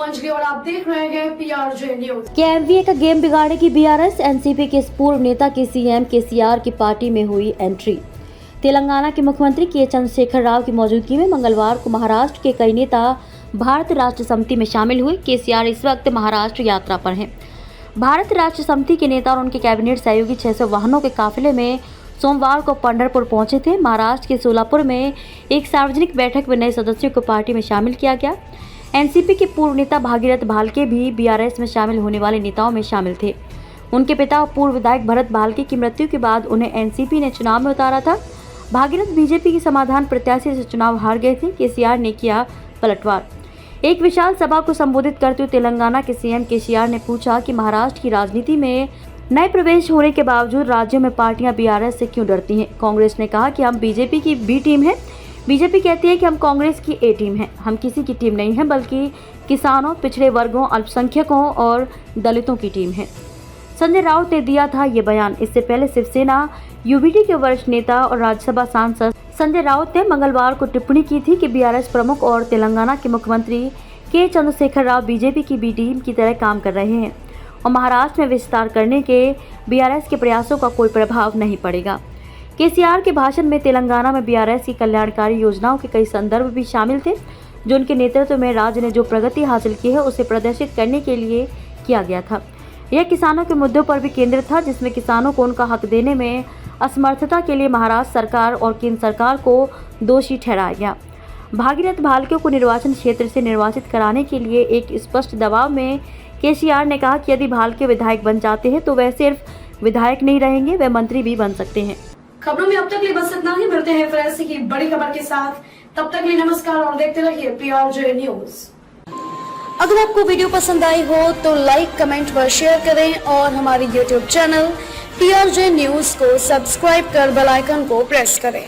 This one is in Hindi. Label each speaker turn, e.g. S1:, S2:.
S1: अंजलि और आप देख रहे हैं PRJ न्यूज।
S2: KMVA का गेम बिगाड़ेगी BRS। एनसीपी के इस पूर्व नेता की CM KCR की पार्टी में हुई एंट्री। तेलंगाना के मुख्यमंत्री के चंद्रशेखर राव की मौजूदगी में मंगलवार को महाराष्ट्र के कई नेता भारत राष्ट्र समिति में शामिल हुए। KCR इस वक्त महाराष्ट्र यात्रा पर हैं। भारत राष्ट्र समिति के नेता और उनके कैबिनेट सहयोगी 600 वाहनों के काफिले में सोमवार को पंढरपुर पहुंचे थे। महाराष्ट्र के सोलापुर में एक सार्वजनिक बैठक में नए सदस्यों को पार्टी में शामिल किया गया। एनसीपी के पूर्व नेता भागीरथ भालके भी BRS में शामिल होने वाले नेताओं में शामिल थे। उनके पिता और पूर्व विधायक भरत भालके की मृत्यु के बाद उन्हें एनसीपी ने चुनाव में उतारा था। भागीरथ बीजेपी के समाधान प्रत्याशी से चुनाव हार गए थे। KCR ने किया पलटवार। एक विशाल सभा को संबोधित करते हुए तेलंगाना के CM KCR ने पूछा कि महाराष्ट्र की राजनीति में नए प्रवेश होने के बावजूद राज्यों में पार्टियां BRS से क्यों डरती हैं। कांग्रेस ने कहा कि हम बीजेपी की B टीम है। बीजेपी कहती है कि हम कांग्रेस की A टीम है। हम किसी की टीम नहीं है, बल्कि किसानों, पिछड़े वर्गों, अल्पसंख्यकों और दलितों की टीम है। संजय राउत ने दिया था ये बयान। इससे पहले शिवसेना UBT के वरिष्ठ नेता और राज्यसभा सांसद संजय राउत ने मंगलवार को टिप्पणी की थी कि BRS प्रमुख और तेलंगाना के मुख्यमंत्री के चंद्रशेखर राव बीजेपी की B टीम की तरह काम कर रहे हैं और महाराष्ट्र में विस्तार करने के BRS के प्रयासों का कोई प्रभाव नहीं पड़ेगा। KCR के भाषण में तेलंगाना में BRS की कल्याणकारी योजनाओं के कई संदर्भ भी शामिल थे, जो उनके नेतृत्व में राज्य ने जो प्रगति हासिल की है उसे प्रदर्शित करने के लिए किया गया था। यह किसानों के मुद्दों पर भी केंद्रित था, जिसमें किसानों को उनका हक देने में असमर्थता के लिए महाराष्ट्र सरकार और केंद्र सरकार को दोषी ठहराया गया। भागीरथ भालके को निर्वाचन क्षेत्र से निर्वाचित कराने के लिए एक स्पष्ट दबाव में KCR ने कहा कि यदि भालके विधायक बन जाते हैं तो वह सिर्फ विधायक नहीं रहेंगे, वे मंत्री भी बन सकते हैं।
S1: खबरों में अब तक लिए बस इतना ही। मिलते हैं फिर ऐसी की बड़ी खबर के साथ। तब तक लिए नमस्कार और देखते रहिए PRJ न्यूज। अगर आपको वीडियो पसंद आई हो तो लाइक, कमेंट व शेयर करें और हमारे YouTube चैनल PRJ न्यूज को सब्सक्राइब कर बेल आइकन को प्रेस करें।